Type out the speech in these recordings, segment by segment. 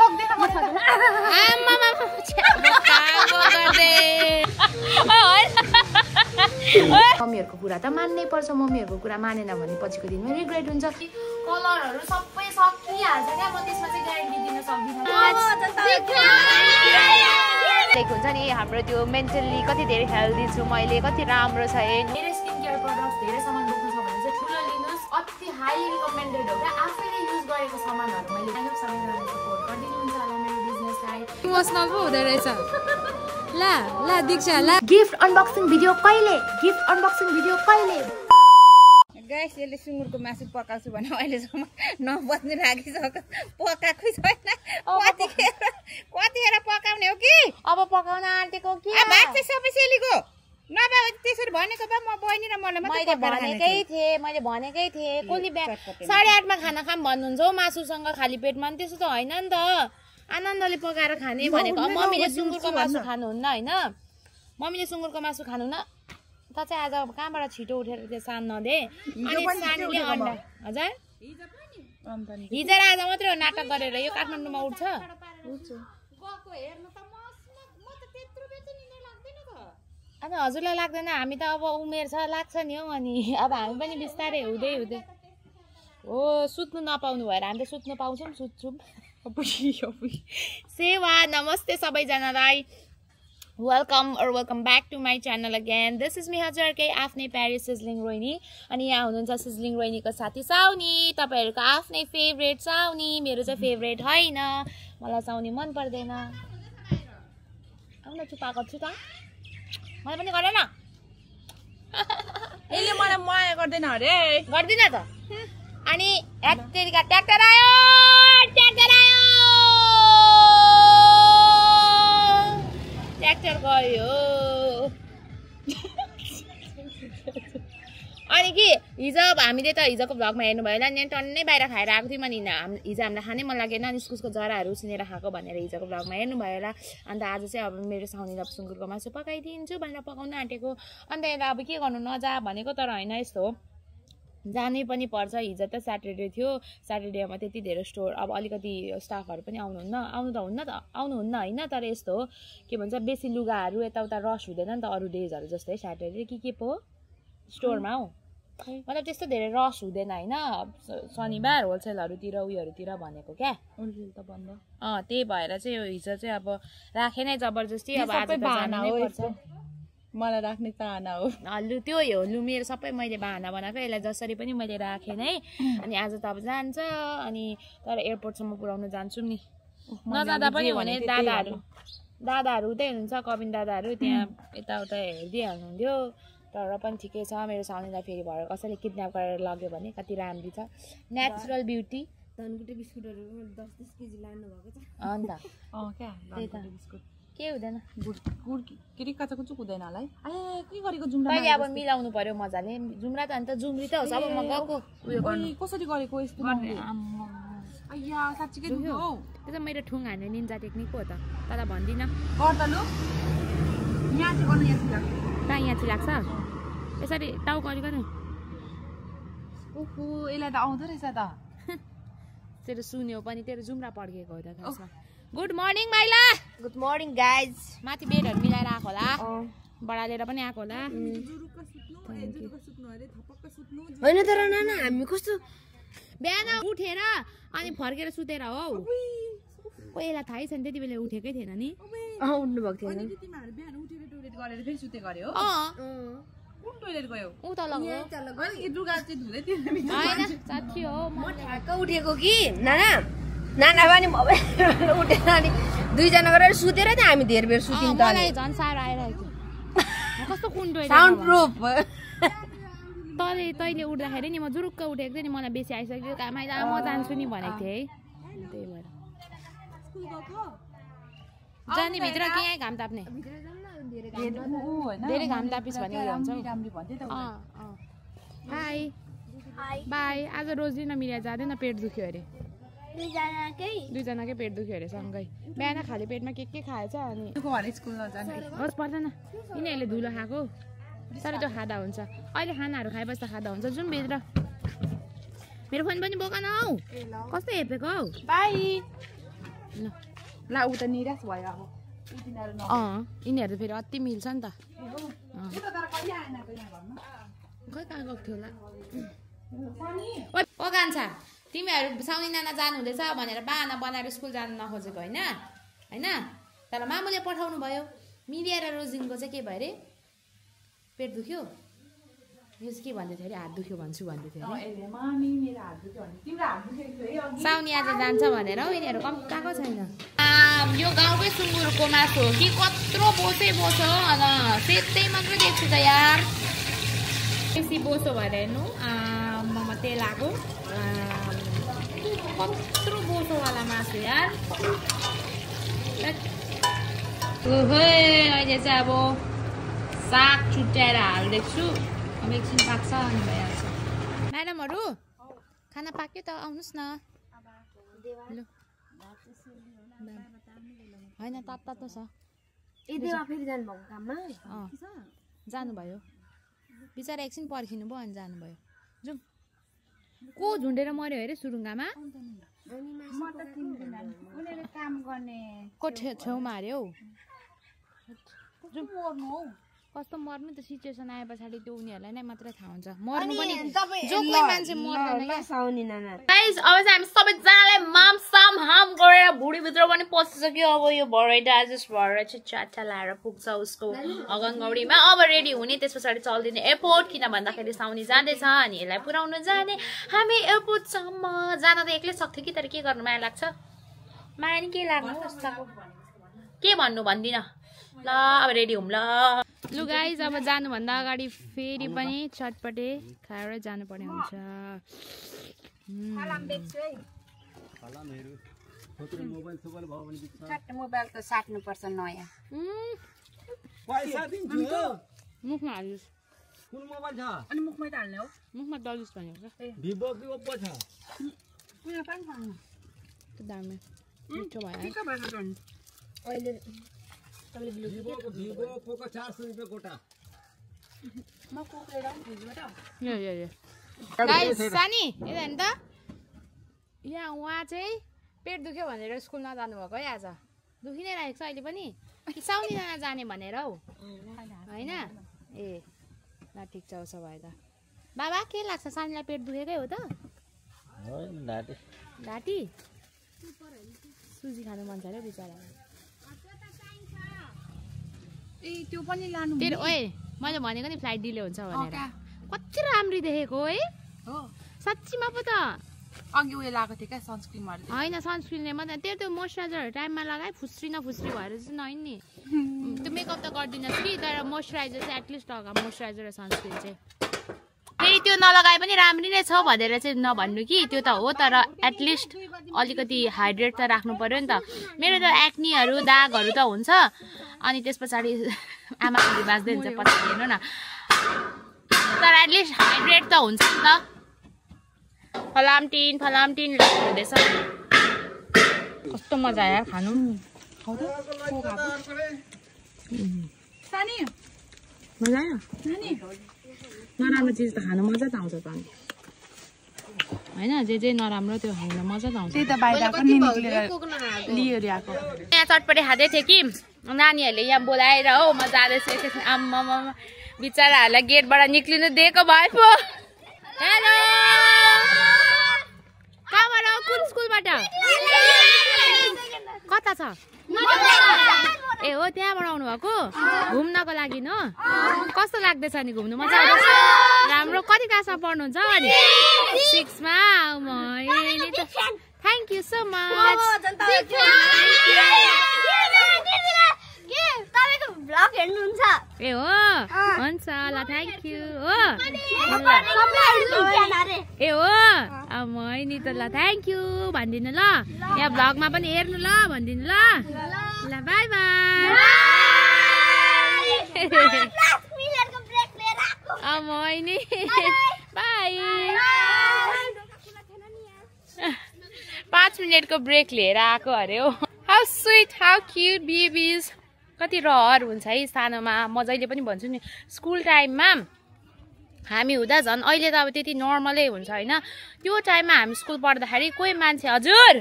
सक्दैन म मम्मीहरुको कुरा त मान्नै पर्छ मम्मीहरुको कुरा मानेन भने पछिको दिनमा रिग्रेट हुन्छ कलरहरु सबै सकिहाल्छ क्या म त्यसमा चाहिँ ग्यारेन्टी दिन सक्दिन देख हुन्छ नि हाम्रो त्यो मेन्टली कति धेरै हेल्दी छु मैले कति राम्रो छ धेरै स्किन केयर प्रोडक्ट्स धेरै सामान बोक्नु छ भने चाहिँ ठुलो लिनुस् अति हाई रिकमेन्डेड हो क्या आफैले युज गरेको सामानहरु मैले आइनो सबैजनाले सपोर्ट गरिदिनुहुन्छ होला मेरो बिजनेसलाई इमोसनल पो हुँदै रहेछ ला ला दीक्षा ला गिफ्ट अनबक्सिङ भिडियो कहिले गाइस यसले सुँगुरको मासु पकाउँछु भने अहिलेसम्म नबज्नु राखिसक्यो पकाएकै छैन कतिखेर पकाउने हो कि अब पकाउन आँटेको कि भात चाहिँ सबै सेलीको नभए त्यसरी भनेको भए म बहिनी र मलाई मैले भनेकै थिएँ कोली 8:30 मा खाना खाम भन्नुहुन्छ हौ मासुसँग खाली पेटमा नि त्यसो त हैन नि त आनन्दले पकाएर खाने भनेको मम्मीले सुँगुरको मासु खानुहुन्न हैन मम्मीले सुँगुरको मासु खानुहुन्न त चाहिँ आज कहाँबाट छिटो उठेर त्यो सान नदे अनि सानीले अन्डा हजुर हिजो र आज मात्रै हो नाटक गरेर यो काठमाडौँमा उठ्छ अनि हजुरलाई लाग्दैन हामी त अब उमेर छ लाग्छ नि हौ अनि अब हामी पनि बिस्तारै हुँदै हो सुत्नु नपाउनु भएर हामी त सुत्नु पाउँछौँ सुत्छौँ सेवा नमस्ते सबैजनालाई welcome back to my channel again. This is me हजुरकै आफ्नै प्यारिस सिजलिङ रोहिनी अनि यहाँ हुनुहुन्छ सिजलिङ रोहिनीको साथी साउनी तपाईहरुको आफ्नै फेभरेट साउनी मेरो चाहिँ फेभरेट हैन मलाई साउनी मन पर्दैन आउन चुपाको छु त मलाई पनि गरेन यसले मलाई माया गर्दैन अरे गर्दिन त अनि एक्टेरिका ट्र्याक्टर आयो ट्र्याक्टर गयो अनि कि हिजो हामीले त हिजोको भ्लगमा हेर्नु भयो होला नि टन्नै बाहिर खाएर आएको थियौँ अनि हिजो हामीलाई खानै मन लागेन अनि इस्कुसको जराहरू उसिनेर खाएको भनेर हिजोको भ्लगमा हेर्नु भयो होला अन्त आज चाहिँ अब मेरो साउनीलाई सुँगुरको मासु पकाइदिन्छु भनेर पकाउन आँटेको अन्त यसलाई अब के गर्नु नजा भनेको तर होइन यस्तो हो जानै पनि पर्छ हिजो त स्याटरडे थियो स्याटरडेमा त्यति धेरै स्टोर अब अलिकति स्टाफहरू पनि आउनुहुन्न आउनुहुन्न होइन तर यस्तो हो के भन्छ बेसी लुगाहरू यताउता रस हुँदैन नि त अरू डेजहरू जस्तै स्याटरडे के पो स्टोरमा हौ मतलब त्यस्तो धेरै रस हुँदैन होइन शनिबार होलसेलहरूतिर उयोहरूतिर भनेको क्या होलसेल त बन्द त्यही भएर चाहिँ यो हिजो चाहिँ अब राखे नै जबरजस्ती अब आज त जानै पर्छ मलाई राख्ने चाहना हो लु त्यो हो लु मेरो सबै मैले बाहना बनाएको यसलाई जसरी पनि मैले राखेँ नै अनि आज त अब जान्छ अनि तर एयरपोर्टसम्म पुर्याउन जान्छौँ नि नजाँदा पनि भने दादाहरू उतै हुनुहुन्छ कविन दादाहरू त्यहाँ यताउता हेरिदिइहाल्नुहुन्थ्यो तर पनि ठिकै छ मेरो साउनीलाई फेरि भएर कसैले किडन्याप गरेर लग्यो भने कति राम्री छ नेचुरल ब्युटी धनकुटे बिस्कुटहरू 10-10 केजी लानु भएको छ अन्त क्या बिस्कुट के हुँदैन गुड के रे काचा कुचुक हुँदैन होला है के गरेको जुम्रा पहिले अब मिलाउनु पर्यो मजाले जुम्रा त अन्त जुम्री त हो सब म गएको उयो गर्नु कसरी गरेको यस्तो अय्या साच्चै दुख्यो हौ त्यो त मेरो ठुङ हान्ने निन्जा टेक्निक हो त तर भन्दिन गर्दा लु यहाँ चाहिँ गर्नु यहाँ लाग्छ यसरी टाउको अलिकति ओहो यसलाई त आउँदो रहेछ त तेरो सुन्यो पनि तेरो जुम्रा पड्केको हो त खासमा गुड मर्निङ माइला गुड मर्निङ गाइज माथि बेडहरू मिलाएर आएको होला बढालेर पनि आएको होला होइन तर नाना हामी कस्तो बिहान उठेर अनि फर्केर सुतेर हौ पहिला थाहै छैन त्यति बेला उठेकै थिएन नि उठ्नु भएको थिएन बिहान उठेर टोइलेट गरेर फेरि सुते गरे हो कुन टोइलेट गयो उ त लग्यो अनि लुगा चाहिँ धुँदै थिएन हैन साथी हो म ठ्याक्क उठेको कि नाना पनि उठेर अनि दुईजना गरेर सुतेर त हामी धेरै बेर सुत्यौँ त मलाई झन् साह्रो आइरहेको कस्तो कुन टोइलेट साउन्ड प्रुफ तैँले उठ्दाखेरि नि म जुरुक्क उठेको थिएँ नि मलाई बेसी आइसक्यो कामैला म जान्छु नि भनेको थिएँ है त्यही भएर जाने भित्र कि यहीँ घाम ताप्ने धेरै घाम तापिस भने उयो हुन्छ हाई बाई आज रोजी न मिरिया जाँदैन पेट दुख्यो अरे दुईजनाकै पेट दुख्यो अरे सँगै बिहान खाली पेटमा के खाएछ अनि होस् पर्दैन यिनीहरूले धुलो खाएको तर त्यो खाँदा हुन्छ अहिले खानाहरू खाएपछि त खाँदा हुन्छ जाउँ भित्र मेरो फोन पनि बोक न हौ कस्तो हेपेको हौ बाई ला उ त निराश भयो अब यिनीहरू फेरि अति मिल्छ नि त खै कहाँ गएको थियो होला ओ कान्छा तिमीहरू साउनी नाना जानु हुँदैछ भनेर बाहना बनाएर स्कुल जानु नखोजेको होइन होइन तर मामुले पठाउनु भयो मिडिया र रोजिनको चाहिँ के भयो अरे पेट दुख्यो यो चाहिँ के भन्दै थियो अरे हात दुख्यो भन्छु भन्दै थियो साउनी आज जान्छ भनेर हौ यिनीहरू कम गएको छैन यो गाउँकै सुँगुरको मासु हो कि कत्रो बोसै बोसो अन सेतै मात्रै देख्छु त यार बेसी बोसो भएर हेर्नु आमा तेल आएको कत्रो बोसोवाला मासु यार ओहो अहिले चाहिँ अब साग छुट्याएर हालिदिएको छु अब एकछिन पाक्छ अनि भइहाल्छ म्याडमहरू खाना पाक्यो त आउनुहोस् न होइन तातो छ जानुभयो बिचरा एकछिन पर्खिनु भयो अनि जानुभयो जाउँ को झुन्डेर मऱ्यो अरे सुरुङ्गामा को छेउमा अरे हौ कस्तो मर्नु त सिचुएसन आए पछाडि त्यो उनीहरूलाई नै मात्रै थाहा हुन्छ मर्नु पनि जो कोही मान्छे मर्दैन गाइस अब चाहिँ हामी सबैजनाले माम साम हाम गरेर भुडीभित्र पनि पसिसक्यो अब यो भरे डाइजेस्ट भएर चाहिँ चाटा लाएर पुग्छ उसको अगनगौडीमा अब रेडी हुने त्यस पछाडि चल्दिने एयरपोर्ट किन भन्दाखेरि साउनी जाँदैछ अनि यसलाई पुऱ्याउनु जाने हामी एयरपोर्टसम्म जान त एक्लै सक्थ्यो कि तर के गर्नु माया लाग्छ माया नि के लाग्नु के भन्नु भन्दिन ल अब रेडी हुँ ल लु गाइज अब जानुभन्दा अगाडि फेरि पनि चटपटे खाएर जानुपर्ने हुन्छ मोबाइल त साट्नुपर्छ नयाँ मुखमा हाल्नुहोस् कुन मोबाइल छ अनि मुखमै त हाल्ने हो मुखमा दलिस भनेको भिभो कि ओप्पो छ कुनै पनि छैन त्यो दामी मिठो भयो के भएर गर्नु अहिले भिभो ओप्पोको 400 रुपैयाँ गोटा म कोक्रेर भिजबाट यो गाइस सानी यता हेर्नु त यहाँ उहाँ चाहिँ पेट दुख्यो भनेर स्कुल नजानु भएको है आज दुखी नै राखेको छ अहिले पनि कि साउनी नाना जाने भनेर हौ होइन ए ल ठिक छ उसो भए त बाबा के लाग्छ सानीलाई पेट दुखेकै हो त घाँटी सुजी खानु मन छ अरे बिचरा ए त्यो पनि लानु तेरो ओए मैले भनेको नि फ्लाइट डिले हुन्छ भनेर कति राम्री देखेको है हो साँच्चीमा पो त अघि उयो लगाएको थियो क्या सनस्क्रिनहरू होइन सनस्क्रिनले मात्रै त्यो मोइस्चराइजर टाइममा लगाए फुस्री नफुस्री भएर चाहिँ होइन नि त्यो मेकअप त गर्दिनस् कि तर मोइस्चराइजर चाहिँ एटलिस्ट लगा मोइस्चराइजर र सनस्क्रिन चाहिँ फेरि त्यो नलगाए पनि राम्री नै छ भनेर चाहिँ नभन्नु कि त्यो त हो तर एटलिस्ट अलिकति हाइड्रेट त राख्नु पर्यो नि त मेरो त एक्नीहरू दागहरू त हुन्छ अनि त्यस पछाडि आमा छोरी बाँच्दै हुन्छ पछि हेर्नु न तर एटलिस्ट हाइड्रेट त हुन्छ नि त फलामटिन हुँदैछ कस्तो मजा आयो खानु मजा आयो नराम्रो चिज त खानु मजा त आउँछ त अनि होइन जे नराम्रो त्यो खानु मजा त आउँछ यहाँ चटपटे खाँदै थिएँ कि नानीहरूले यहाँ बोलाएर हो म जाँदैछु आम्मा बिचराहरूलाई गेटबाट निक्लिनु दिएको भए पो हेलो कहाँबाट कुन स्कुलबाट कता छ ए हो त्यहाँबाट आउनु भएको घुम्नको लागि हो कस्तो लाग्दैछ नि घुम्नु मजा आउँदैछ राम्रो कति क्लासमा पढ्नुहुन्छ अनि 6 मा थ्याङ्क यू सो मच ए हो हुन्छ ल थ्याङ्क यू हो ए हो नि त ल थ्याङ्क यू भनिदिनु ल यहाँ भ्लगमा पनि हेर्नु ल भनिदिनु ल ल बाई बाई नि बाई 5 मिनटको ब्रेक लिएर आएको अरे हो how sweet how cute babies कति रहर हुन्छ है सानोमा म जहिले पनि भन्छु नि स्कुल टाइममा हामी हुँदा झन् अहिले त अब त्यति नर्मलै हुन्छ होइन त्यो टाइममा हामी स्कुल पढ्दाखेरि कोही मान्छे हजुर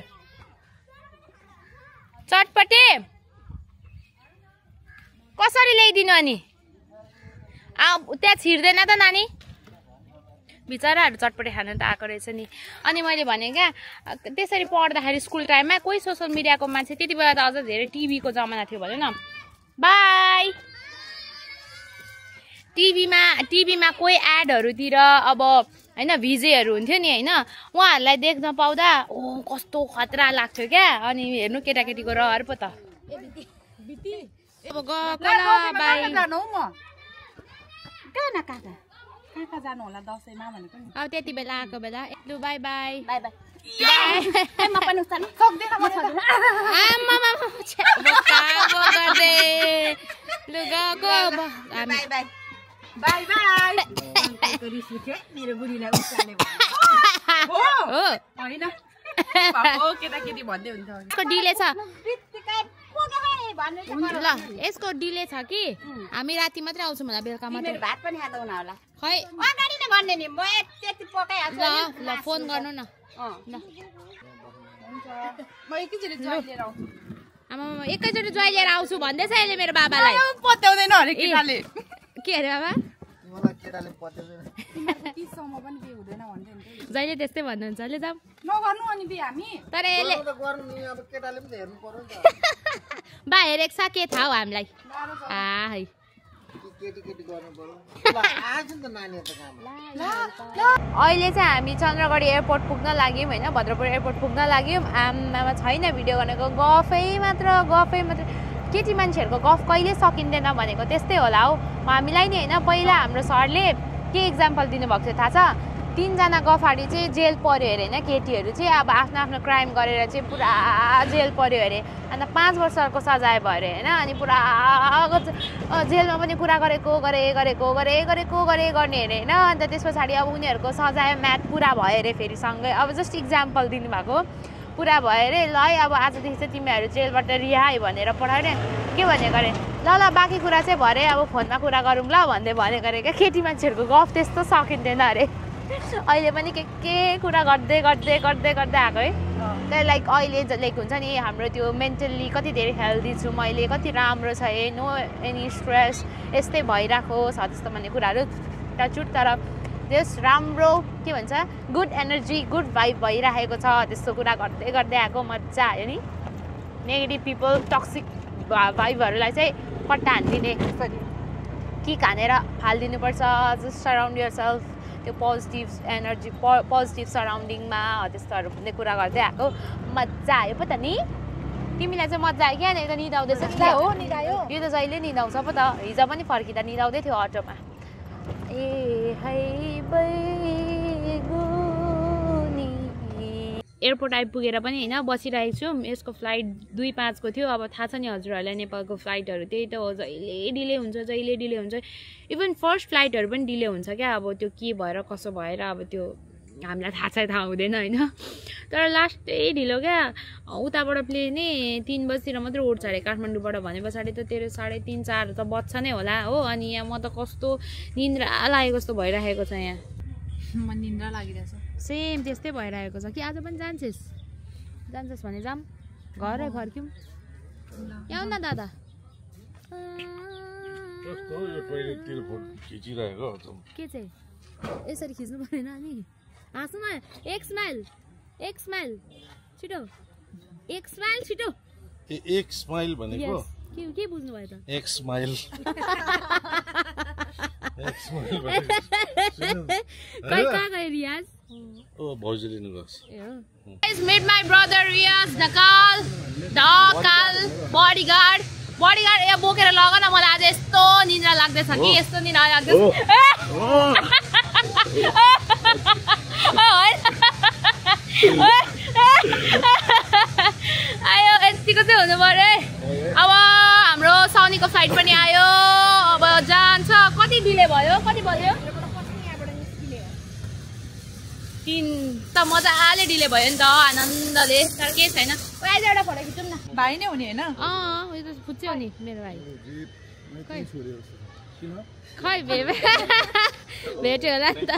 चटपटे कसरी ल्याइदिनु अनि त्यहाँ छिर्दैन त नानी बिचराहरू चटपटे खानु त आएको रहेछ नि अनि मैले भने क्या त्यसरी पढ्दाखेरि स्कुल टाइममा कोही सोसियल मिडियाको मान्छे त्यति बेला त अझ धेरै टिभीको जमाना थियो भने न बाई टिभीमा कोही एडहरूतिर अब होइन भिजेहरू हुन्थ्यो नि होइन उहाँहरूलाई देख्न पाउँदा ओ कस्तो खतरा लाग्थ्यो क्या अनि हेर्नु केटाकेटीको रहर पो त कहाँ जानु होला दसैँमा भनेको नि अब त्यति बेला आएको बेला लु बाई बाई केटाकेटी भन्दै हुन्छ यसको डिले छ ल यसको डिले छ कि हामी राति मात्रै आउँछौँ होला बेलुका मात्रै भात पनि खाँदा हुन होला खै अगाडि नै भन्ने नि म त्यति पकाइहाल्छु ल फोन गर्नु न ल म एकैचोटि जोइ लिएर आउँछु आमा एकैचोटि जोइ लिएर आउँछु भन्दैछ अहिले मेरो बाबालाई पत्याउँदैन अरे केटाले के अरे बाबा तीसम्म पनि बिहे हुँदैन भन्दै हुन्छ जहिले त्यस्तै भन्नुहुन्छ ले जाऊ नगर्नु अनि बिहे हामी तर यसले बा हेरेको छ के थाहा हो हामीलाई है अहिले चाहिँ हामी चन्द्रगढी एयरपोर्ट पुग्न लाग्यौँ होइन भद्रपुर एयरपोर्ट पुग्न लाग्यौँ आमामा छैन भिडियो गरेको गफै मात्र केटी मान्छेहरूको गफ कहिले सकिँदैन भनेको त्यस्तै होला हौ हामीलाई नि होइन पहिला हाम्रो सरले के इक्जाम्पल दिनुभएको थियो थाहा छ 3 जना गफाडी चाहिँ जेल पर्यो अरे होइन केटीहरू चाहिँ अब आफ्नो क्राइम गरेर चाहिँ पुरा जेल पर्यो अरे अन्त 5 वर्षको सजाय भयो अरे होइन अनि पुरा जेलमा पनि कुरा गरेको गर्ने अरे होइन अन्त त्यस पछाडि अब उनीहरूको सजाय म्याथ पुरा भयो अरे फेरि सँगै अब जस्ट इक्जाम्पल दिनुभएको पुरा भयो अरे ल है अब आजदेखि चाहिँ तिमीहरू जेलबाट रिहाई भनेर पठायो अरे के भनेको अरे ल बाँकी कुरा चाहिँ भरे अब फोनमा कुरा गरौँ ल भन्दै भनेको अरे क्या केटी मान्छेहरूको गफ त्यस्तो सकिँदैन अरे अहिले पनि के कुरा गर्दै आएको है त्यही लाइक अहिले लाइक हुन्छ नि हाम्रो त्यो मेन्टल्ली कति धेरै हेल्दी छु मैले कति राम्रो छ नो एनी स्ट्रेस यस्तै भइरहेको छ त्यस्तो भन्ने कुराहरू टचुट तर त्यस राम्रो के भन्छ गुड एनर्जी गुड भाइब भइरहेको छ त्यस्तो कुरा गर्दै आएको मजा आयो नि नेगेटिभ पिपल टक्सिक भाइबहरूलाई चाहिँ पट्टा हानिदिने कि हानेर फालिदिनुपर्छ जस्ट सराउन्ड यर सेल्फ त्यो पोजिटिभ एनर्जी पोजिटिभ सराउन्डिङमा त्यस्तोहरू भन्ने कुरा गर्दै आएको मजा आयो पो त नि तिमीलाई चाहिँ मजा आयो क्या नि त निदाउँदैछ कि हो निदायो यो त जहिले निदाउँछ पो त हिजो पनि फर्किँदा निदाउँदै थियो अटोमा ए है एयरपोर्ट आइपुगेर पनि होइन बसिरहेको छु यसको फ्लाइट 2:05 को थियो अब थाहा छ नि हजुरहरूलाई नेपालको फ्लाइटहरू त्यही त हो जहिले डिले हुन्छ इभन फर्स्ट फ्लाइटहरू पनि डिले हुन्छ क्या अब त्यो के भएर कसो भएर अब त्यो हामीलाई थाहा हुँदैन होइन तर लास्ट त्यही ढिलो क्या उताबाट प्लेनै 3 बजीतिर मात्रै उड्छ अरे काठमाडौँबाट भने पछाडि त तेरो 3:30 4 त बज्छ नै होला हो अनि यहाँ म त कस्तो निन्द्रा लागेको जस्तो भइरहेको छ यहाँ म निन्द्रा लागिरहेछ सेम त्यस्तै भइरहेको छ कि आज पनि जान्छस् भने जाऊँ घरै फर्क्यौँ यहाँ न दादा के चाहिँ यसरी खिच्नु परेन अनि हाँस्नु न एक स्माइल छिटो एक स्माइल भनेको के बुझ्नु भयो त एक स्माइल कहाँ गयो रियाज ओ भौजी लिनु गएको Guys, meet my brother Riaz, Dakal bodyguard यहाँ बोकेर लग न मलाई आज यस्तो निन्द्रा लाग्दैछ कि यस्तो निन्द्रा लाग्दैछ आयो यतिको चाहिँ हुनु पर्यो है अब हाम्रो साउनीको फ्लाइट पनि आयो अब जान्छ कति डिले भयो कति बज्यो 3 त मजाले डिले भयो नि त आनन्दले तर केही छैन आज एउटा फोटो खिचौँ न भाइ नै हुने होइन उयो त फुच्यो नि मेरो भाइ खै भेट्यो होला नि त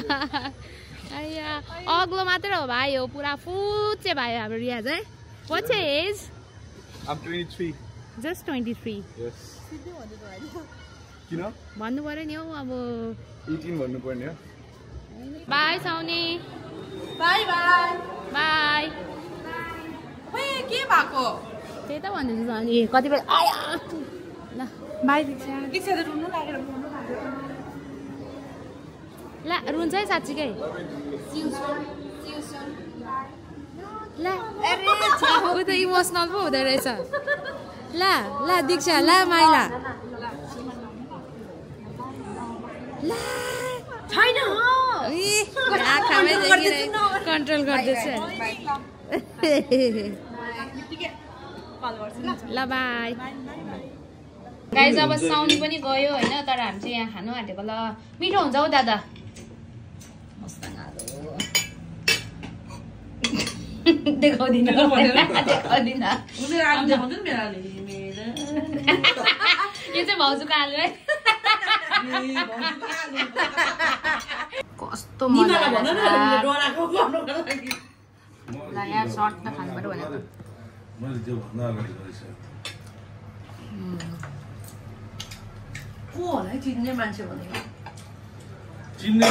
अग्लो मात्र हो भाइ हो पुरा फुच्चे भाइ हाम्रो रियाज है what's as I'm 23. Just 23 Yes. किन भन्नु पर्यो नि हौ अब 18 भन्नु पर्ने हो by Sauni by bye by ओए के भएको त्यही त भन्दैछु साउनी कति बेला आया ल बाई दीक्षा दीक्षा त रुनु लागेर ला रुन्छ है साँच्चीकै ला ऊ त इमोसनल पो हुँदो रहेछ ला ला दीक्षा ला माइला ला छैन आँखामै कन्ट्रोल गर्दैछ ल बाई गाइज अब साउनी पनि गयो होइन तर हामी चाहिँ यहाँ खानु आँटेको ल मिठो हुन्छ हौ दादा देखाउँदिन देखाउँदिन यो चाहिँ भाउजूको आलु है कस्तो मजा यहाँ सर्ट त खानु पर्यो भनेर मैले त्यो भन्दा अगाडि गरेछ को होला है चिन्ने मान्छे भनेको चिन्ने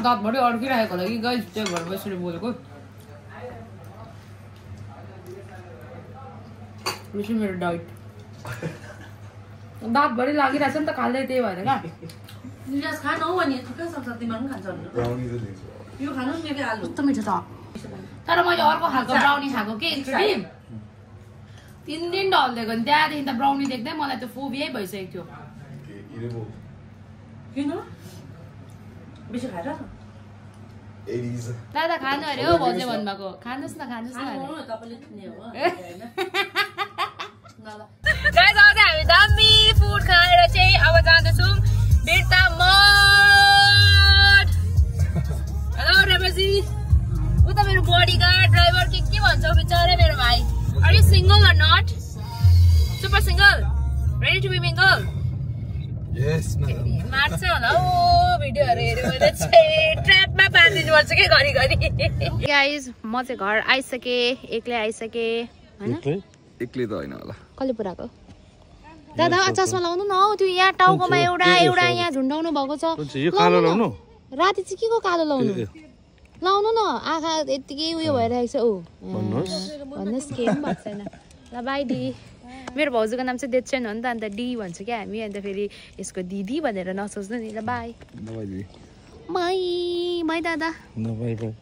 दाँतभरि अड्किरहेको होला कि गाइस त्यो घरमा यसरी बोलेको मेरो डाइट दाँतभरि लागिरहेछ नि त खाल्दै त्यही भएर क्या निराज खानु हौ अनि थुक्कै सक्छ तिमीहरू पनि खान्छ ब्राउनी त दिन्छु यो खानु मेरो आलु कस्तो मिठो छ तर मैले अर्को खालको ब्राउनी खाएको के क्रिम 3 दिन ढल्दिएको नि त्यहाँदेखि त ब्राउनी देख्दै मलाई त्यो फोबियै भइसकेको थियो किन बेसी खाएर दादा खानु अरे हो भाउजू भन्नुभएको खानुहोस् न अरे तपाईँले किन्ने हो गाइस आज हामी दामी फुड खाएर चाहिँ अब जाँदैछौँ बिर्ता मठ हेलो ड्राइभरजी उता मेरो बडीगार्ड ड्राइभर के भन्छ बिचारा मेरो भाइ are you single or not super single ready to be mingle yes मार्छ होला ओ भिडियोहरु हेर्यो भने चाहिँ ट्र्यापमा पार्दिनु पर्छ के घरि गाइस म चाहिँ घर आइसके एक्लै आइसके हैन एक्लै त हैन होला कसले पुराको दादा चस्मा लाउनु न त्यो यहाँ टाउकोमा एउटा यहाँ झुन्डाउनु भएको छ यो कालो लाउनु राति चाहिँ के को कालो लाउनु लाउनु न आँखा यतिकै उयो भइरहेको छ भन्नुहोस् के पनि भएको छैन ल बाई दी मेरो भाउजूको नाम चाहिँ देच्छेन हो नि त अन्त डी भन्छ क्या हामी अन्त फेरि यसको दिदी भनेर नसोच्नु नि ल बाई बाई बाई दादा बाई बाई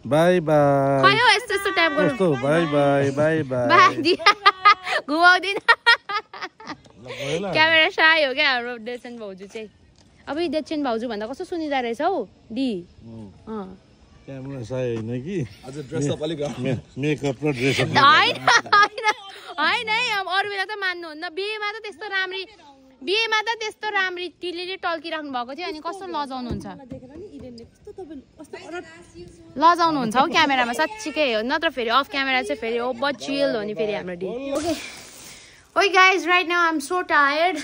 बाई बाई खै हो यस्तो यस्तो ट्याप गर्नु bye bye bye bye bye दी घुमाउँदिन क्यामेरा साय हो क्या हाम्रो देच्छेन भाउजू चाहिँ अब यो देच्छेन भाउजू भन्दा कस्तो सुनिँदो रहेछ हौ डी क्यामेरा साय हैन कि अझ ड्रेस अप अलिक मेकअप र ड्रेस अप हैन है अब अरू बेला त मान्नुहुन्न बिहेमा त त्यस्तो राम्री टिलीले टल्किराख्नु भएको थियो अनि कस्तो लजाउनुहुन्छ हौ क्यामेरामा साँच्चीकै हो नत्र फेरि अफ क्यामेरा चाहिँ फेरि ओभर चिल हो नि फेरि हाम्रो डी okay guys right now I am so tired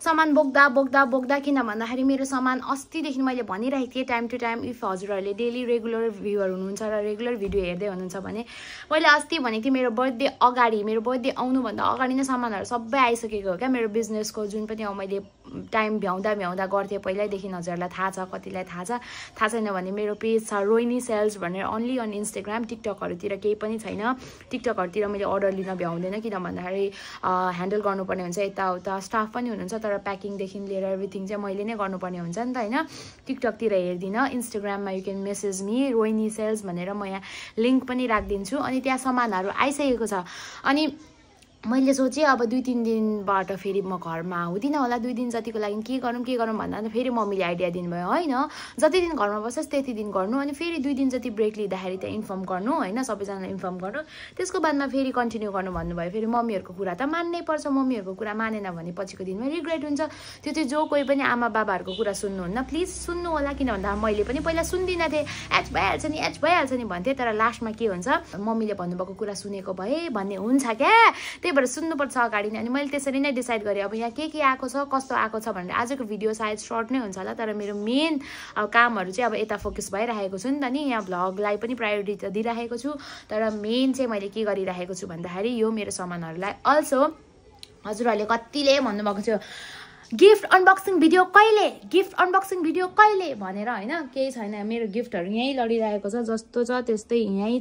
सामान बोक्दा किन भन्दाखेरि मेरो सामान अस्तिदेखि मैले भनिरहेको थिएँ टाइम टु टाइम इफ हजुरहरूले डेली रेगुलर भ्युवर हुनुहुन्छ र रेगुलर भिडियो हेर्दै हुनुहुन्छ भने मैले अस्ति भनेको थिएँ मेरो बर्थडे आउनुभन्दा अगाडि नै सामानहरू सबै आइसकेको हो क्या मेरो बिजनेसको जुन पनि मैले टाइम भ्याउँदा गर्थेँ पहिल्यैदेखि हजुरहरूलाई थाहा छ कतिलाई थाहा छैन भने मेरो पेज छ रोहिनी सेल्स भनेर अन्ली अन इन्स्टाग्राम टिकटकहरूतिर केही पनि छैन टिकटकहरूतिर मैले अर्डर लिन भ्याउँदैन किन भन्दाखेरि ह्यान्डल गर्नुपर्ने हुन्छ यताउता स्टाफ पनि हुनुहुन्छ तर प्याकिङदेखि लिएर एभ्रिथिङ चाहिँ मैले नै गर्नुपर्ने हुन्छ नि त होइन टिकटकतिर हेर्दिनँ इन्स्टाग्राममा you can message me Rohini sales भनेर म यहाँ लिङ्क पनि राखिदिन्छु अनि त्यहाँ सामानहरू आइसकेको छ अनि मैले सोचेँ अब 2-3 दिनबाट फेरि म घरमा हुँदिनँ होला 2 दिन जतिको लागि के गरौँ भन्दा फेरि मम्मीले आइडिया दिनुभयो होइन जति दिन घरमा बस्छस् त्यति दिन गर्नु अनि फेरि 2 दिन जति ब्रेक लिँदाखेरि त्यहाँ इन्फर्म गर्नु होइन सबैजनालाई इन्फर्म गर्नु त्यसको बादमा फेरि कन्टिन्यू गर्नु भन्नुभयो फेरि मम्मीहरूको कुरा त मान्नै पर्छ मम्मीहरूको कुरा मानेन भने पछिको दिनमा रिग्रेट हुन्छ त्यो चाहिँ जो कोही पनि आमा बाबाहरूको कुरा सुन्नुहुन्न प्लिज सुन्नु होला किन भन्दा मैले पनि पहिला सुन्दिनँ थिएँ एच भइहाल्छ नि भन्थेँ तर लास्टमा के हुन्छ मम्मीले भन्नुभएको कुरा सुनेको भए भन्ने हुन्छ क्या त्यही भएर सुन्नुपर्छ अगाडि नै। अनि मैले त्यसरी नै डिसाइड गरेँ अब यहाँ के आएको छ कस्तो आएको छ भनेर। आजको भिडियो सायद सर्ट नै हुन्छ होला, तर मेरो मेन अब कामहरू चाहिँ अब यता फोकस भइरहेको छु नि त नि, यहाँ भ्लगलाई पनि प्रायोरिटी त दिइरहेको छु, तर मेन चाहिँ मैले के गरिरहेको छु भन्दाखेरि यो मेरो सामानहरूलाई। अल्सो हजुरहरूले कतिले भन्नुभएको थियो गिफ्ट अनबक्सिङ भिडियो कहिले भनेर होइन। केही छैन, मेरो गिफ्टहरू यहीँ लडिरहेको छ, जस्तो छ त्यस्तै यहीँ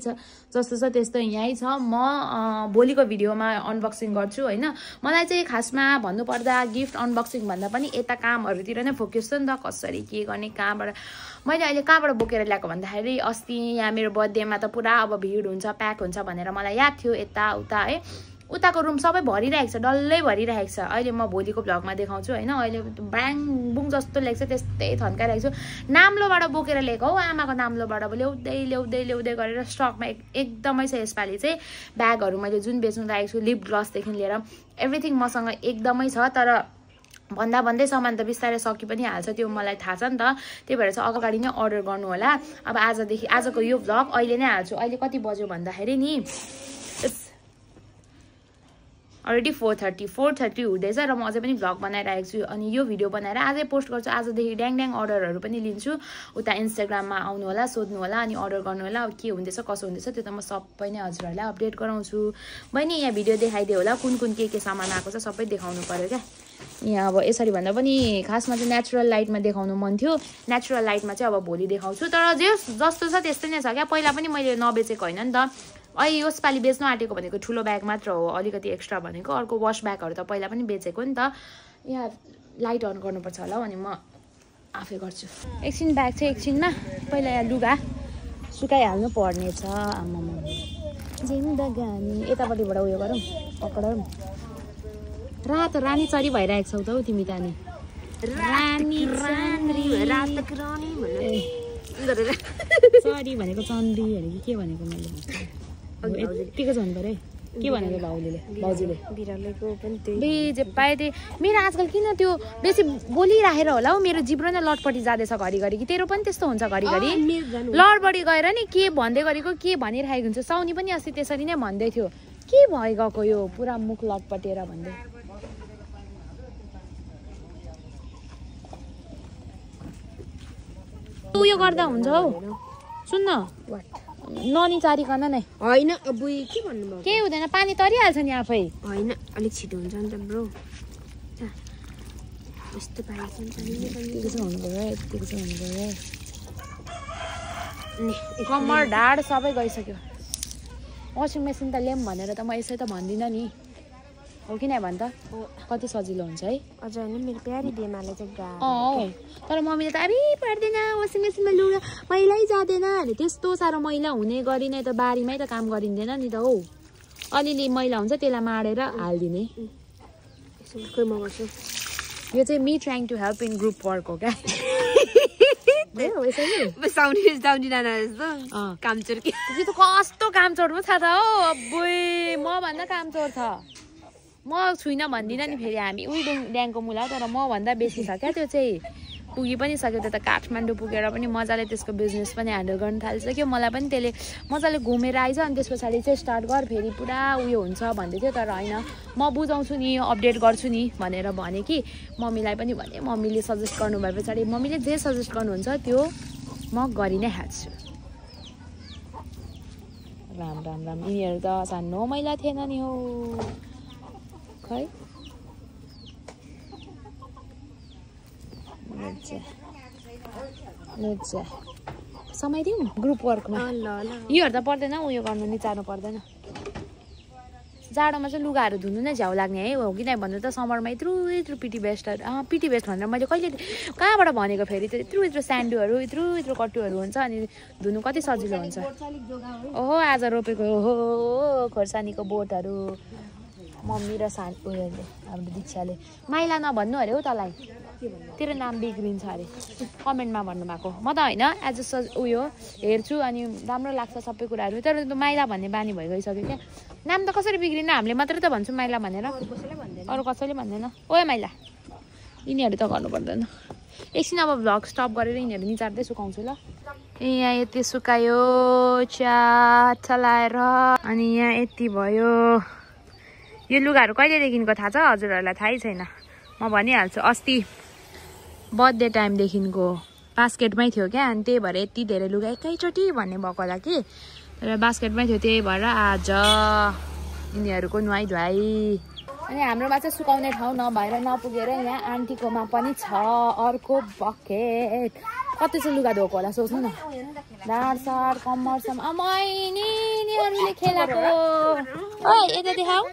छ, म भोलिको भिडियोमा अनबक्सिङ गर्छु होइन। मलाई चाहिँ खासमा भन्नुपर्दा गिफ्ट अनबक्सिङ भन्दा पनि यता कामहरूतिर नै फोकस छ नि त, कसरी के गर्ने कहाँबाट। मैले अहिले कहाँबाट बोकेर ल्याएको भन्दाखेरि अस्ति यहाँ मेरो बर्थडेमा त पुरा अब भिड हुन्छ प्याक हुन्छ भनेर मलाई याद थियो, यताउता है उताको रुम सबै भरिरहेको छ, डल्लै भरिरहेको छ। अहिले म भोलिको भ्लगमा देखाउँछु होइन। अहिले ब्याङ बुङ जस्तो लाग्छ, त्यस्तै थन्काइरहेको छु। नाम्लोबाट बोकेर ल्याएको हौ, आमाको नाम्लोबाट ल्याउँदै गरेर स्टकमा एकदमै छ यसपालि चाहिँ। ब्यागहरू मैले जुन बेच्नु लागेको छु लिप ग्लसदेखि लिएर एभ्रिथिङ मसँग एकदमै छ, तर भन्दै सामान त बिस्तारै सकि पनि हाल्छ, त्यो मलाई थाहा छ नि त। त्यही भएर चाहिँ अगाडि नै अर्डर गर्नु होला। अब आजको यो भ्लग अहिले नै हाल्छु। अहिले कति बज्यो भन्दाखेरि नि अलरेडी 4:30 हुँदैछ र म अझै पनि भ्लग बनाइरहेको छु। अनि यो भिडियो बनाएर आजै पोस्ट गर्छु। आजदेखि ड्याङ अर्डरहरू पनि लिन्छु। उता इन्स्टाग्राममा आउनु होला, सोध्नु होला, अनि अर्डर गर्नु होला। अब के हुँदैछ कसो हुँदैछ त्यो त म सबै नै हजुरहरूलाई अपडेट गराउँछु। बहिनी यहाँ भिडियो देखाइदियो होला, कुन के सामान आएको छ सबै देखाउनु पर्यो क्या। यहाँ अब यसरी भन्दा पनि खासमा चाहिँ नेचुरल लाइटमा देखाउनु मन थियो। नेचुरल लाइटमा चाहिँ अब भोलि देखाउँछु, तर जस्तो छ त्यस्तै नै छ क्या। पहिला पनि मैले नबेचेको होइन नि त। अहिले यसपालि बेच्नु आँटेको भनेको ठुलो ब्याग मात्र हो, अलिकति एक्स्ट्रा भनेको। अर्को वास ब्यागहरू त पहिला पनि बेचेको नि त। यहाँ लाइट अन गर्नुपर्छ होला, अनि म आफै गर्छु। एकछिन ब्याग चाहिँ एकछिनमा पहिला यहाँ लुगा सुकाइहाल्नु पर्नेछ। आम्मामा जिन्दगानी यतापट्टिबाट उयो गरौँ, पकडौँ। रातो रानी चरी भइरहेको छौ त हौ तिमी त। नि चरी भनेको चन्द्री भनेको के भनेको मैले यतिको जानु पऱ्यो है। के भनेको भाउजूले बेजे पाए त्यही। मेरो आजकल किन त्यो बेसी बोलिराखेर होला हौ, मेरो जिब्रो नै लटपट्टि जाँदैछ घरिघरि। कि तेरो पनि त्यस्तो हुन्छ घरिघरि? लडबडी गएर नि के भन्दै गरेको के भनिरहेको हुन्छ। साउनी पनि अस्ति त्यसरी नै भन्दै थियो, के भइगएको यो पुरा मुख लटपटेर भन्दै। उयो गर्दा हुन्छ हौ, सुन्न ननी चारिकन नै होइन। बुई के भन्नुभयो? केही हुँदैन, पानी तरिहाल्छ नि आफै। होइन अलिक छिटो हुन्छ नि त ब्रो। यस्तो पाइन्छ कम्मर ढाड सबै गइसक्यो। वासिङ मेसिन त ल्याऊँ भनेर त म यसै त भन्दिनँ नि, हो कि नै भन् त। कति सजिलो हुन्छ है। अझ होइन मेरो प्यारी बेमाले चाहिँ तर मम्मीले त अरे पर्दैन वासिङ मेसिनमा लुगा मैलै जाँदैन अरे। त्यस्तो साह्रो मैला हुने गरी नै त बारीमै त काम गरिँदैन नि त हौ। अलिअलि मैला हुन्छ त्यसलाई माडेर हालिदिने। यो चाहिँ me trying to help in group work हो क्या। कामचोर के त्यो त कस्तो कामचोर पो छ त हौ। अब्बुई म भन्दा कामचोर छ। म छुइनँ भन्दिनँ नि फेरि। हामी उही ड्याङको मुला, तर म भन्दा बेसी छ क्या त्यो चाहिँ। पुगी पनि सक्यो त्यो त, काठमाडौँ पुगेर पनि मजाले त्यसको बिजनेस पनि ह्यान्डल गर्न थालिसक्यो। मलाई पनि त्यसले मजाले घुमेर आइज, अनि त्यस पछाडि चाहिँ स्टार्ट गर फेरि पुरा उयो हुन्छ भन्दै थियो। तर होइन, म बुझाउँछु नि, अपडेट गर्छु नि भनेर भने कि मम्मीलाई पनि भने। मम्मीले सजेस्ट गर्नु भए पछाडि मम्मीले जे सजेस्ट गर्नुहुन्छ त्यो म गरि नै हाल्छु। राम राम राम। यिनीहरू त सानो मैला थिएन नि हो खै। समय दिउँ ग्रुप वर्कमा। योहरू त पर्दैन उयो गर्नु, निचार्नु पर्दैन। जाडोमा चाहिँ लुगाहरू धुनु नै झ्याउ लाग्ने है, हो कि नै भन्नु त। समरमा यत्रो पिटी भेस्टहरू पिटी भेस्ट भनेर मैले कहिले कहाँबाट भनेको फेरि। त्यो यत्रो स्यान्डोहरू यत्रो कट्टुहरू हुन्छ, अनि धुनु कति सजिलो हुन्छ। ओहो आज रोपेको ओहो खोर्सानीको बोटहरू मम्मी र उयोले हाम्रो दीक्षाले। माइला नभन्नु अरे हौ तँलाई, तेरो नाम बिग्रिन्छ अरे कमेन्टमा भन्नुभएको। म त होइन एज अ उयो हेर्छु अनि राम्रो लाग्छ सबै कुराहरू, तर माइला भन्ने बानी भइगइसक्यो क्या। नाम त कसरी बिग्रिन, हामीले मात्रै त भन्छौँ माइला भनेर, अरू कसैले भन्दैन। ओए माइला यिनीहरू त गर्नु पर्दैन। एकछिन अब भ्लग स्टप गरेर यिनीहरू निचार्दै सुकाउँछु ल। यहाँ यति सुकायो च्या चलाएर, अनि यहाँ यति भयो, यो लुगाहरू कहिलेदेखिको थाहा छ हजुरहरूलाई थाहै छैन म भनिहाल्छु अस्ति बर्थडे टाइमदेखिको बास्केटमै थियो क्या अनि त्यही भएर यति धेरै लुगा एकैचोटि भन्ने भएको होला कि तर बास्केटमै थियो त्यही भएर आज यिनीहरूको नुहाइ धुवाइ अनि हाम्रोमा चाहिँ सुकाउने ठाउँ नभएर नपुगेर यहाँ आन्टीकोमा पनि छ अर्को बकेट कति चाहिँ लुगा धोएको होला सोच्नु न ढाड साड कम्मरसम्म अरूले खेलाएको ओइ यता देखाऊ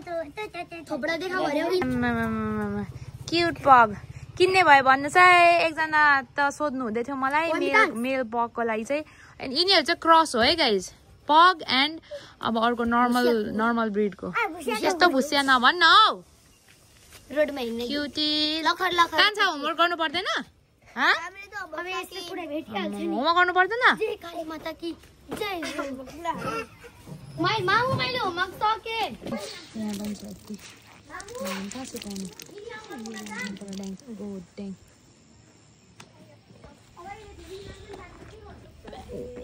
क्युट पग किन्ने भयो भन्नुहोस् है एकजना त सोध्नु हुँदै थियो मलाई मेल पगको लागि चाहिँ अनि यिनीहरू चाहिँ क्रस हो है गाइज पग एन्ड अब अर्को नर्मल ब्रिडको यस्तो भुसिया नभन्न हौ क्युटी कान्छा होमवर्क गर्नु पर्दैन होमवर्क गर्नु पर्दैन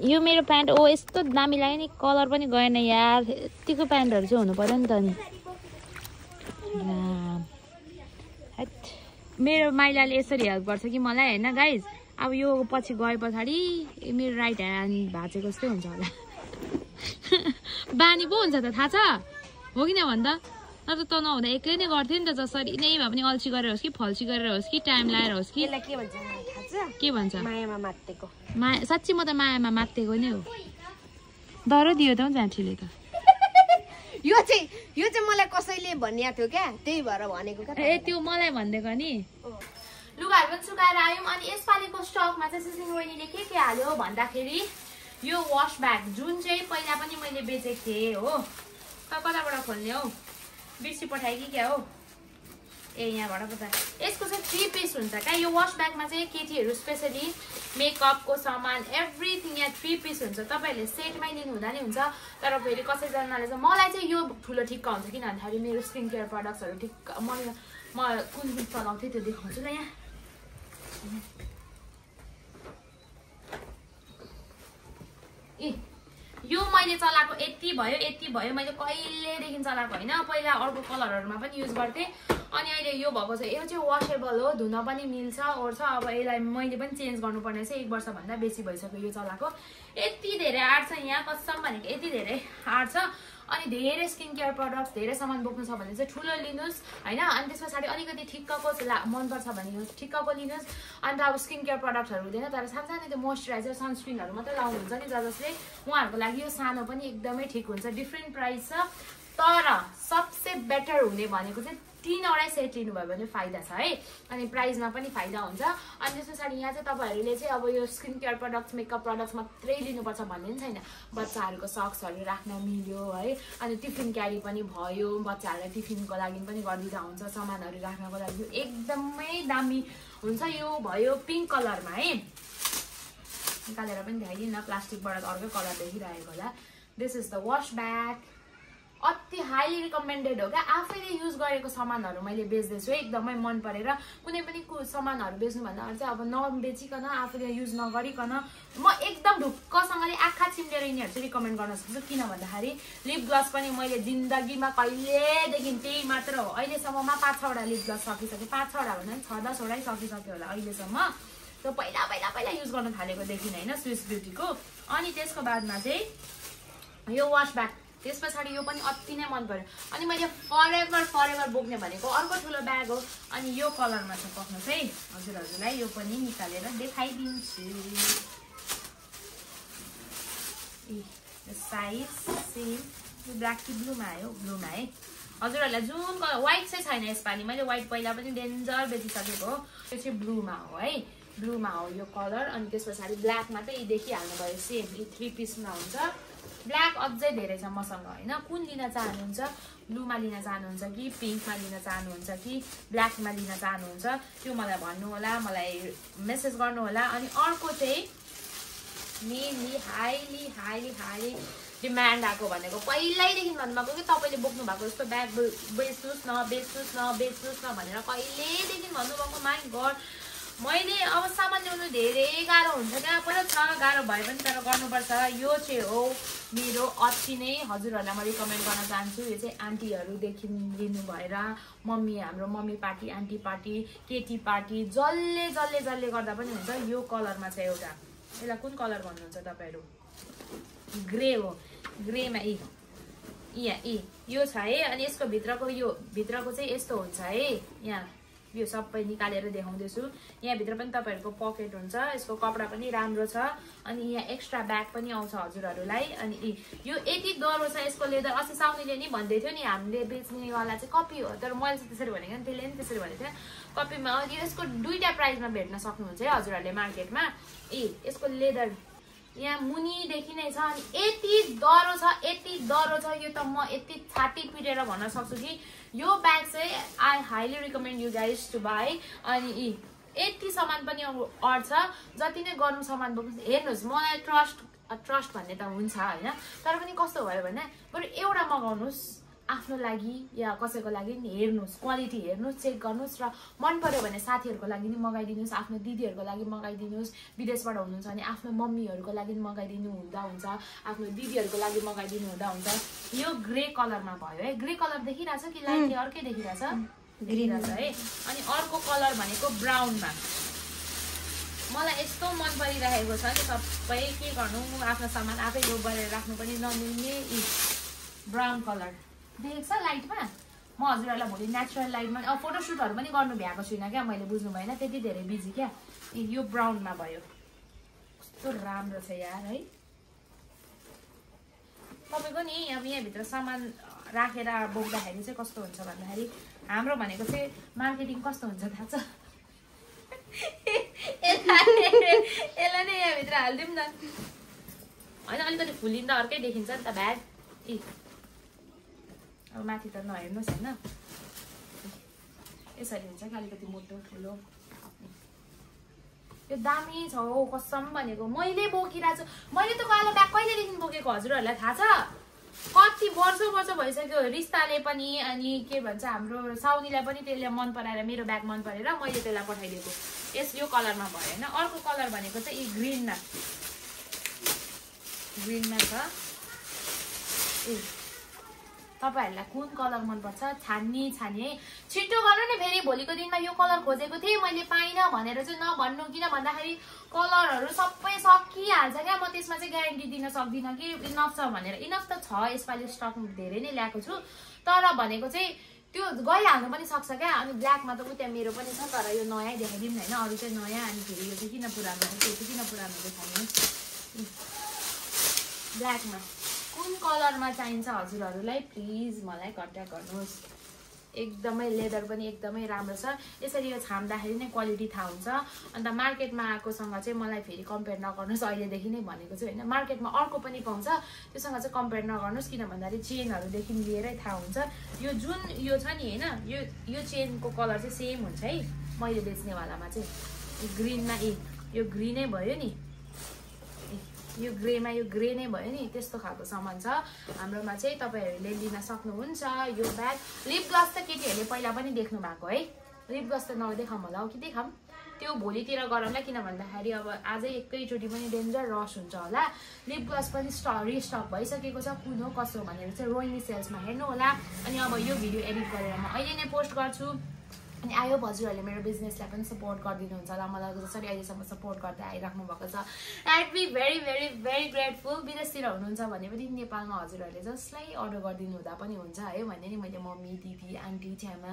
यो मेरो प्यान्ट ओ यस्तो दामी लाग्यो नि कलर पनि गएन यार यतिको प्यान्टहरू चाहिँ हुनु पर्यो नि त नि मेरो माइलाले यसरी हेल्प गर्छ कि मलाई होइन गाइज अब यो पछि गए पछाडि मेरो राइट ह्यान्ड भाँचेको जस्तै हुन्छ होला बानी पो हुन्छ त थाहा छ हो कि न भन्दा नत्र त नहुँदा एक्लै नै गर्थ्यो नि त जसरी नै भए पनि अल्छी गरेर होस् कि फल्छी गरेर होस् कि टाइम लगाएर होस् कि के भन्छ मायामा मात्तेको साँच्ची म त मायामा मात्तेको नै हो डर दियो त जाँठीले त यो चाहिँ मलाई कसैले भनिएको थियो क्या त्यही भएर भनेको क्या ए त्यो मलाई भनिदिएको नि लुगाहरू पनि सुकाएर आयौँ अनि यसपालिको स्टकमा चाहिँ सिसिङ बहिनीले के हाल्यो भन्दाखेरि यो वास ब्याग जुन चाहिँ पहिला पनि मैले बेचेको थिएँ हो त कताबाट खोल्ने हौ बिर्सी पठाएँ कि क्या हो ए यहाँबाट पता यसको चाहिँ 3 पिस हुन्छ क्या यो वास ब्यागमा चाहिँ केटीहरू स्पेसली मेकअपको सामान एभ्रिथिङ यहाँ 3 पिस हुन्छ तपाईँहरूले सेटमै लिनु हुँदा नि हुन्छ तर फेरि कसैजनाले चाहिँ मलाई चाहिँ यो ठुलो ठिक्क हुन्छ किन भन्दाखेरि मेरो स्किन केयर प्रडक्ट्सहरू ठिक्क म कुन चलाउँथेँ त्यो देखाउँछु ल यहाँ ए यो मैले चलाएको यति भयो मैले कहिलेदेखि चलाएको होइन पहिला अर्को कलरहरूमा पनि युज गर्थेँ अनि अहिले यो भएको छ यो चाहिँ वासेबल हो धुन पनि मिल्छ ओर्छ अब यसलाई मैले पनि चेन्ज गर्नुपर्ने चाहिँ 1 वर्षभन्दा बेसी भइसक्यो यो चलाएको यति धेरै आँट छ यहाँ कसम भनेको यति धेरै आँट छ अनि धेरै स्किन केयर प्रडक्ट्स धेरै सामान बोक्नु छ भने चाहिँ ठुलो लिनुहोस् होइन अनि त्यस पछाडि अलिकति ठिक्कको मनपर्छ भने ठिक्कको लिनुहोस् अन्त अब स्किन केयर प्रडक्ट्सहरू हुँदैन तर सानसानो त्यो मोइस्चराइजर सनस्क्रिनहरू मात्रै लाउनुहुन्छ नि जसले उहाँहरूको लागि यो सानो पनि एकदमै ठिक हुन्छ डिफ्रेन्ट प्राइस छ तर सबसे बेटर हुने भनेको चाहिँ 3-वटा सेट लिनुभयो भने फाइदा छ है अनि प्राइसमा पनि फाइदा हुन्छ अनि त्यस पछाडि यहाँ चाहिँ तपाईँहरूले चाहिँ अब यो skin care products makeup products मात्रै लिनुपर्छ भन्ने पनि छैन बच्चाहरूको सक्सहरू राख्न मिल्यो है अनि टिफिन क्यारी पनि भयो बच्चाहरूलाई टिफिनको लागि पनि गरिदिँदा हुन्छ सामानहरू राख्नको लागि एकदमै दामी हुन्छ यो भयो पिङ्क कलरमा है निकालेर पनि देखाइदिनु न प्लास्टिकबाट अर्कै कलर देखिरहेको होला this is the was bag अति हाइली रिकमेन्डेड हो क्या आफैले युज गरेको सामानहरू मैले बेच्दैछु एकदमै मन परेर कुनै पनि सामानहरू बेच्नुभन्दा अरू चाहिँ अब नबेचिकन आफूले युज नगरिकन म एकदम ढुक्कसँगले आँखा चिम्लेर यिनीहरू चाहिँ रिकमेन्ड गर्न सक्छु किन भन्दाखेरि लिप ग्लस पनि मैले जिन्दगीमा कहिलेदेखि त्यही मात्र हो अहिलेसम्ममा 5-6वटा लिप ग्लस सकिसकेँ 5-6वटा भन्दा पनि 6-10वटै सकिसक्यो होला अहिलेसम्म त्यो पहिला युज गर्न थालेकोदेखि होइन स्विस ब्युटीको अनि त्यसको बादमा चाहिँ यो वास ब्याग त्यस पछाडि यो पनि अति नै मन पर्यो अनि मैले फरेभर बोक्ने भनेको अर्को ठुलो ब्याग हो अनि यो कलरमा चाहिँ पक्नुहोस् है हजुरहरूलाई यो पनि निकालेर देखाइदिन्छु साइज सेम यो ब्ल्याक कि ब्लूमा आयो ब्लूमा है हजुरहरूलाई जुन कलर व्हाइट चाहिँ छैन यसपालि मैले व्हाइट पहिला पनि डेन्जर बेचिसकेको हो यो चाहिँ ब्लूमा हो है ब्लूमा हो यो कलर अनि त्यस पछाडि ब्ल्याकमा चाहिँ देखिहाल्नु भयो सेम यो 3 पिसमा हुन्छ ब्ल्याक अझै धेरै छ मसँग होइन कुन लिन चाहनुहुन्छ ब्लूमा लिन चाहनुहुन्छ कि पिङ्कमा लिन चाहनुहुन्छ कि ब्ल्याकमा लिन चाहनुहुन्छ त्यो मलाई भन्नु होला मलाई मेसेज गर्नु होला अनि अर्को चाहिँ मेनली हाइली डिमान्ड आएको भनेको पहिल्यैदेखि भन्नुभएको कि तपाईँले बोक्नु भएको जस्तो ब्याग बेच्नुहोस् न भनेर कहिलेदेखि भन्नुभएको माइ गड मैले अब सामान ल्याउनु धेरै गाह्रो हुन्छ क्या पहिला छ गाह्रो भए पनि तर गर्नुपर्छ यो चाहिँ हो मेरो अति नै हजुरहरूलाई म रिकमेन्ड गर्न चाहन्छु यो चाहिँ आन्टीहरूदेखि लिनु भएर मम्मी हाम्रो मम्मी पार्टी आन्टी पार्टी केटी पार्टी जसले गर्दा पनि हुन्छ यो कलरमा छ एउटा यसलाई कुन कलर भन्नुहुन्छ तपाईँहरू ग्रे हो ग्रेमा यो छ है अनि यसको भित्रको चाहिँ यस्तो हुन्छ है यहाँ यो सबै निकालेर देखाउँदैछु यहाँभित्र पनि तपाईँहरूको पकेट हुन्छ यसको कपडा पनि राम्रो छ अनि यहाँ एक्स्ट्रा ब्याग पनि आउँछ हजुरहरूलाई अनि यो यति डह्रो छ यसको लेदर अस्ति साउनीले नि भन्दै थियो नि हामीले बेच्नेवाला चाहिँ कपी हो तर मैले चाहिँ त्यसरी भनेको त्यसले पनि त्यसरी भनेको थियो कपीमा यसको दुईटा प्राइसमा भेट्न सक्नुहुन्छ है हजुरहरूले मार्केटमा यसको लेदर यहाँ मुनिदेखि नै छ अनि यति डह्रो छ यो त म यति छाती पिटेर भन्न सक्छु कि यो ब्याग चाहिँ I highly recommend you guys to buy अनि यति सामान पनि अट्छ जति नै गर्नु सामान बोक्नु हेर्नुहोस् मलाई ट्रस्ट भन्ने त हुन्छ होइन तर पनि कस्तो भयो भने बरु एउटा मगाउनुहोस् आफ्नो लागि या कसैको लागि नि हेर्नुहोस् क्वालिटी हेर्नुहोस् चेक गर्नुहोस् र मन पर्यो भने साथीहरूको लागि नि मगाइदिनुहोस् आफ्नो दिदीहरूको लागि मगाइदिनुहोस् विदेशबाट हुनुहुन्छ भने आफ्नो मम्मीहरूको लागि नि मगाइदिनु हुँदा हुन्छ आफ्नो दिदीहरूको लागि मगाइदिनु हुँदा हुन्छ यो ग्रे कलरमा भयो है ग्रे कलर देखिरहेछ कि लाइटले अर्कै देखिरहेछ ग्रीन है अनि अर्को कलर भनेको ब्राउनमा मलाई यस्तो मन परिरहेको छ नि सबै के गर्नु आफ्नो सामान आफै यो गरेर राख्नु पनि नमिल्ने ब्राउन कलर देखेको छ लाइटमा म हजुरहरूलाई भोलि नेचुरल लाइटमा फोटोसुटहरू पनि गर्नु भ्याएको छुइनँ क्या मैले बुझ्नु भएन त्यति धेरै बिजी क्या यो ब्राउनमा भयो कस्तो राम्रो छ यार है तपाईँको नि अब यहाँभित्र सामान राखेर बोक्दाखेरि चाहिँ कस्तो हुन्छ भन्दाखेरि हाम्रो भनेको चाहिँ मार्केटिङ कस्तो हुन्छ थाहा छ यसलाई नै यहाँभित्र हालिदिउँ न होइन अलिकति फुलिँदा अर्कै देखिन्छ नि त ब्याग अब माथि त नहेर्नुहोस् होइन यसरी हुन्छ कि अलिकति मोटो ठुलो यो दामी छ हौ कसम भनेको मैले बोकिरहेको छु मैले त कालो ब्याग कहिलेदेखि बोकेको हजुरहरूलाई थाहा छ कति वर्ष भइसक्यो रिस्ताले पनि अनि के भन्छ हाम्रो साउनीलाई पनि त्यसले मन पराएर मेरो ब्याग मन परेर मैले त्यसलाई पठाइदिएको यो कलरमा भयो होइन अर्को कलर भनेको चाहिँ ग्रिनमा छ तपाईहरुलाई कुन कलर मन पर्छ छान्नी है छिटो गर्नु नि फेरि भोलिको दिनमा यो कलर खोजेको थिएँ मैले पाइनँ भनेर चाहिँ नभन्नु किन भन्दाखेरि कलरहरु सबै सकिहाल्छ क्या म त्यसमा चाहिँ ग्यारेन्टी दिन सक्दिन कि इनफ छ भनेर इनफ त छ यसपालि स्टक धेरै नै ल्याएको छु तर भनेको चाहिँ त्यो गइहाल्नु पनि सक्छ क्या अनि ब्ल्याकमा त उता मेरो पनि छ तर यो नयाँ देखाइदिउँ हैन अरु चाहिँ नयाँ अनि फेरि यो चाहिँ किन पुरानो त्यो चाहिँ किन पुरानो देखाउनु ब्ल्याकमा कुन कलरमा चाहिन्छ हजुरहरुलाई प्लिज मलाई कन्ट्याक्ट गर्नुहोस् एकदमै लेदर पनि एकदमै राम्रो छ यसरी यो छाम्दाखेरि नै क्वालिटी थाहा हुन्छ अन्त मार्केटमा आकोसँग चाहिँ मलाई फेरि कम्पेयर नगर्नुस् अहिलेदेखि नै भनेको छु हैन मार्केटमा अर्को पनि पाउँछ त्यससँग चाहिँ कम्पेयर नगर्नुस् किन भन्दाखेरि चेनहरु देखि लिएरै थाहा हुन्छ यो जुन यो छ नि हैन यो चेनको कलर चाहिँ सेम हुन्छ है मैले बेच्ने वालामा चाहिँ ग्रीनमा यो ग्रीनै भयो नि यो ग्रेमा यो ग्रे नै भयो नि त्यस्तो खालको सामान छ हाम्रोमा चाहिँ तपाईहरुले लिन सक्नुहुन्छ यो ब्याग लिप ग्लस त केटीहरुले पहिला पनि देख्नु भएको है लिप ग्लस त नदेखाम होला कि देखाम त्यो भोलितिर गरौँला किन भन्दाखेरि अब आजै एकैचोटी पनि डेन्जर रस हुन्छ होला लिप ग्लस पनि रिस्टक भइसकेको छ कुन हो कसो भनेर चाहिँ रोहिणी सेल्समा हेर्नु होला अनि अब यो भिडियो एडिट गरेर म अहिले नै पोस्ट गर्छु अनि आई होप हजुरहरुले मेरो बिजनेसलाई पनि सपोर्ट गरिदिनुहुन्छ होला मलाई जसरी अहिलेसम्म सपोर्ट गर्दै आइराख्नु भएको छ I be very very very grateful विदेशतिर हुनुहुन्छ भने पनि नेपालमा हजुरहरुले जसलाई अर्डर गरिदिनु हुँदा पनि हुन्छ है भने नि मैले मम्मी दिदी आन्टी छ्यामा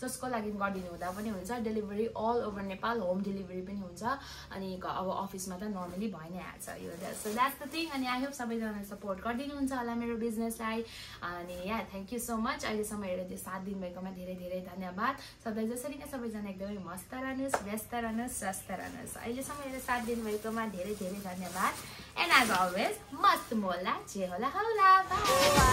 जसको लागि गरिदिनु हुँदा पनि हुन्छ delivery all over Nepal home delivery पनि हुन्छ अनि अब अफिसमा त नर्मली भइ नै हाल्छ यो सो द्याट्स द थिङ अनि आई होप सबैजनाले सपोर्ट गरिदिनुहुन्छ होला मेरो बिजनेसलाई अनि या थ्यांक यू सो मच अहिलेसम्म हेरेर साथ दिनुभएकोमा धेरै धेरै धन्यवाद जसरी नै सबैजना एकदमै मस्त रहनुहोस् व्यस्त रहनुहोस् स्वस्थ रहनुहोस् अहिलेसम्म हेरेर साथ दिनुभएकोमा धेरै धेरै धन्यवाद एन्ड एज अलवेज मस्त मोला जे होला होला बाइ